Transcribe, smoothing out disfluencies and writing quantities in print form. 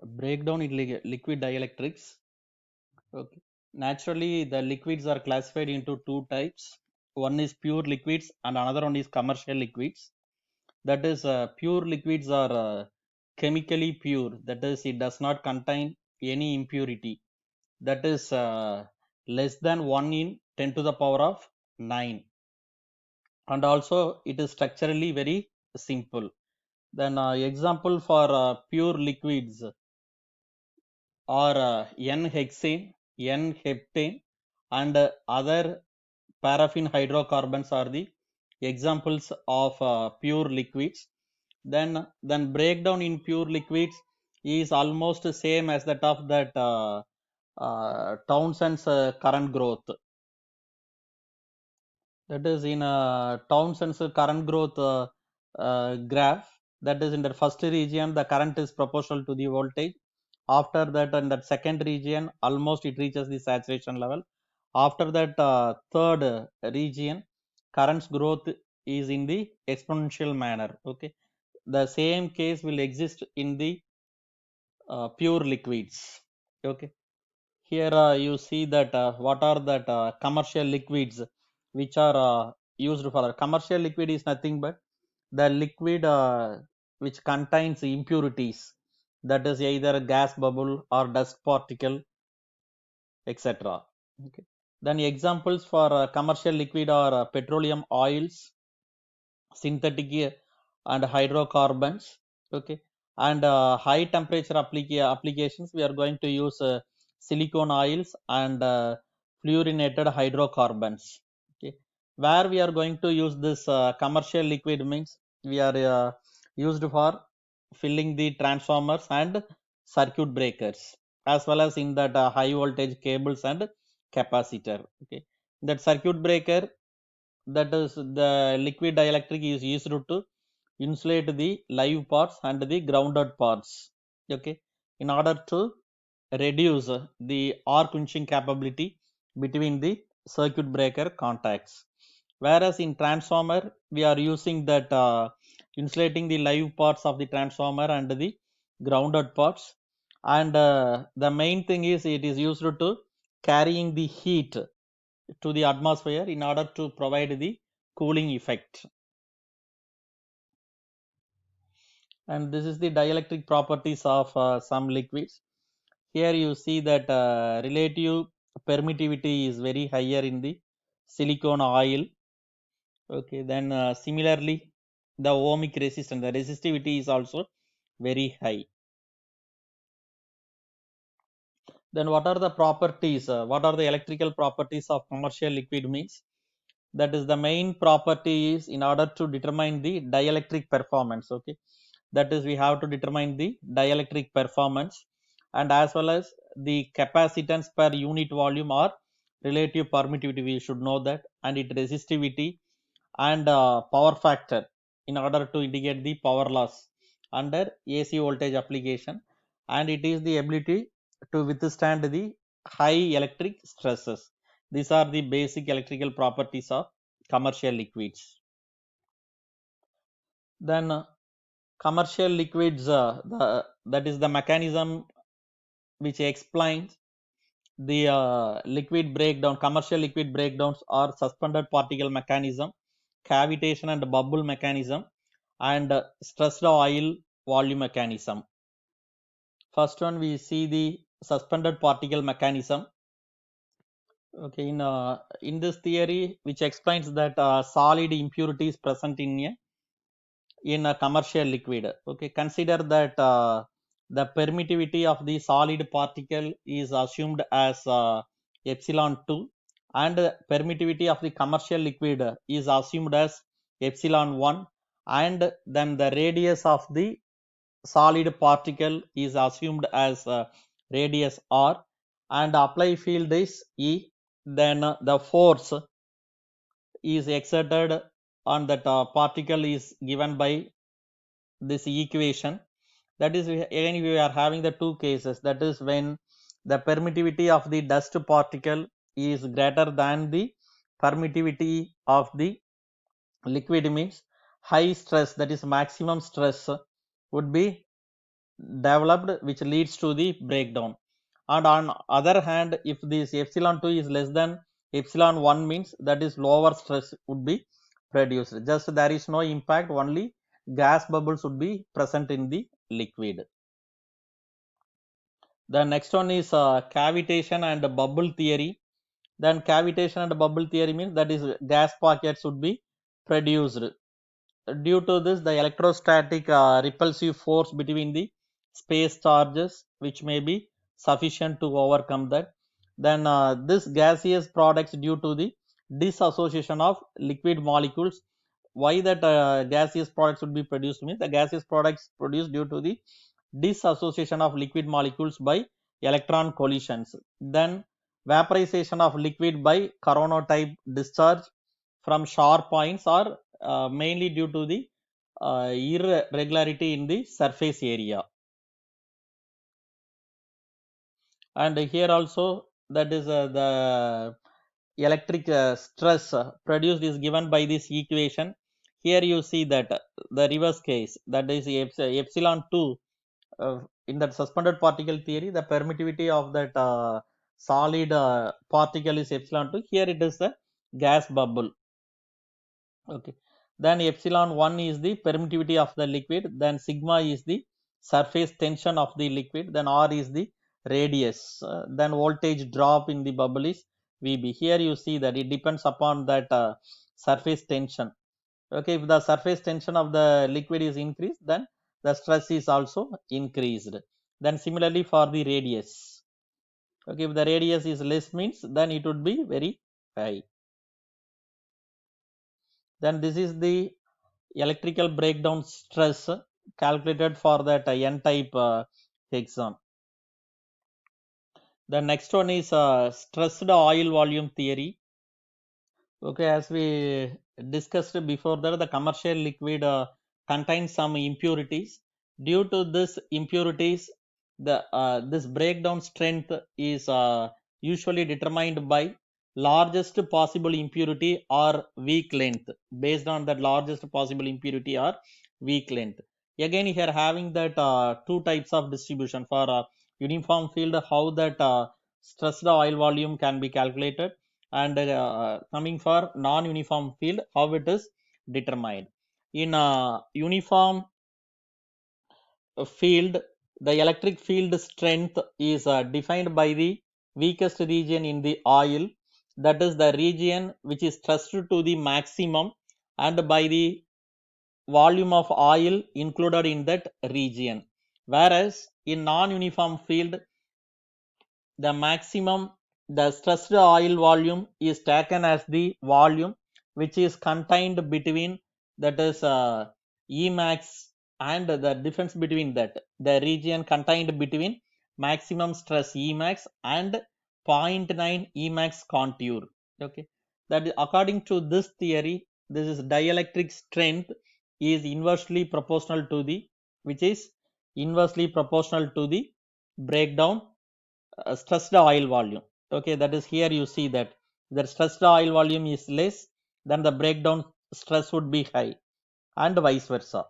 Breakdown in liquid dielectrics. Okay. Naturally, the liquids are classified into two types. One is pure liquids and another one is commercial liquids. That is, pure liquids are chemically pure. That is, it does not contain any impurity. That is less than 1 in 10 to the power of 9. And also, it is structurally very simple. Then, example for pure liquids are N-hexane, N-heptane, and other paraffin hydrocarbons are the examples of pure liquids. Then breakdown in pure liquids is almost same as that of that Townsend's current growth. That is in Townsend's current growth graph. That is in the first region, the current is proportional to the voltage. After that, in that second region, almost it reaches the saturation level. After that, third region, current's growth is in the exponential manner. Okay, the same case will exist in the pure liquids. Okay, here you see that what are that commercial liquids which are used for commercial liquid is nothing but the liquid which contains impurities, that is either a gas bubble or dust particle, etc. Okay. Then examples for commercial liquid are petroleum oils, synthetic and hydrocarbons. Okay, and high temperature applications we are going to use silicone oils and fluorinated hydrocarbons. Okay, where we are going to use this commercial liquid means we are used for filling the transformers and circuit breakers, as well as in that high voltage cables and capacitor. Okay, that circuit breaker, that is the liquid dielectric is used to insulate the live parts and the grounded parts. Okay, in order to reduce the arc quenching capability between the circuit breaker contacts. Whereas in transformer we are using that insulating the live parts of the transformer and the grounded parts, and the main thing is it is used to carrying the heat to the atmosphere in order to provide the cooling effect. And this is the dielectric properties of some liquids. Here you see that relative permittivity is very higher in the silicone oil. Okay, then similarly the ohmic resistance, the resistivity is also very high. Then what are the properties, what are the electrical properties of commercial liquid means? That is the main property is in order to determine the dielectric performance. Okay, that is we have to determine the dielectric performance, and as well as the capacitance per unit volume or relative permittivity, we should know that, and its resistivity and power factor in order to indicate the power loss under AC voltage application, and it is the ability to withstand the high electric stresses. These are the basic electrical properties of commercial liquids. Then commercial liquids, that is the mechanism which explains the liquid breakdown. Commercial liquid breakdowns are suspended particle mechanism, cavitation and bubble mechanism, and stressed oil volume mechanism. First one we see the suspended particle mechanism. Okay, in this theory which explains that solid impurities present in a commercial liquid. Okay, consider that the permittivity of the solid particle is assumed as epsilon 2, and permittivity of the commercial liquid is assumed as epsilon 1, and then the radius of the solid particle is assumed as radius r, and apply field is E. Then the force is exerted on that particle is given by this equation. That is, again we are having the two cases, that is when the permittivity of the dust particle is greater than the permittivity of the liquid means high stress, that is maximum stress would be developed which leads to the breakdown. And on other hand, if this epsilon 2 is less than epsilon 1 means that is lower stress would be produced. Just there is no impact, only gas bubbles would be present in the liquid. The next one is cavitation and bubble theory. Then cavitation and bubble theory means that is gas pockets would be produced. Due to this, the electrostatic repulsive force between the space charges, which may be sufficient to overcome that. Then this gaseous products due to the dissociation of liquid molecules. Why that gaseous products would be produced means the gaseous products produced due to the dissociation of liquid molecules by electron collisions. Then vaporization of liquid by Coronado-type discharge from sharp points or mainly due to the irregularity in the surface area. And here also that is the electric stress produced is given by this equation. Here you see that the reverse case, that is epsilon 2 in that suspended particle theory, the permittivity of that solid particle is epsilon 2. Here it is the gas bubble. Okay. Then epsilon 1 is the permittivity of the liquid. Then sigma is the surface tension of the liquid. Then R is the radius. Then voltage drop in the bubble is VB. Here you see that it depends upon that surface tension. Okay. If the surface tension of the liquid is increased, then the stress is also increased. Then similarly for the radius. Okay. If the radius is less means then it would be very high. Then this is the electrical breakdown stress calculated for that n-type hexagon. The next one is stressed oil volume theory. Okay, as we discussed before that, the commercial liquid contains some impurities. Due to this impurities, the this breakdown strength is usually determined by largest possible impurity or weak length. Based on that largest possible impurity or weak length. Again, here having that two types of distribution for uniform field, how that stressed oil volume can be calculated, and coming for non-uniform field, how it is determined. In uniform field, the electric field strength is defined by the weakest region in the oil, that is the region which is stressed to the maximum, and by the volume of oil included in that region. Whereas in non-uniform field, the maximum, the stressed oil volume is taken as the volume which is contained between, that is Emax, and the difference between that, the region contained between maximum stress Emax and 0.9 Emax contour. Okay, that is, according to this theory, this is dielectric strength is inversely proportional to the, which is inversely proportional to the breakdown stressed oil volume. Okay, that is, here you see that the stressed oil volume is less, then the breakdown stress would be high, and vice versa.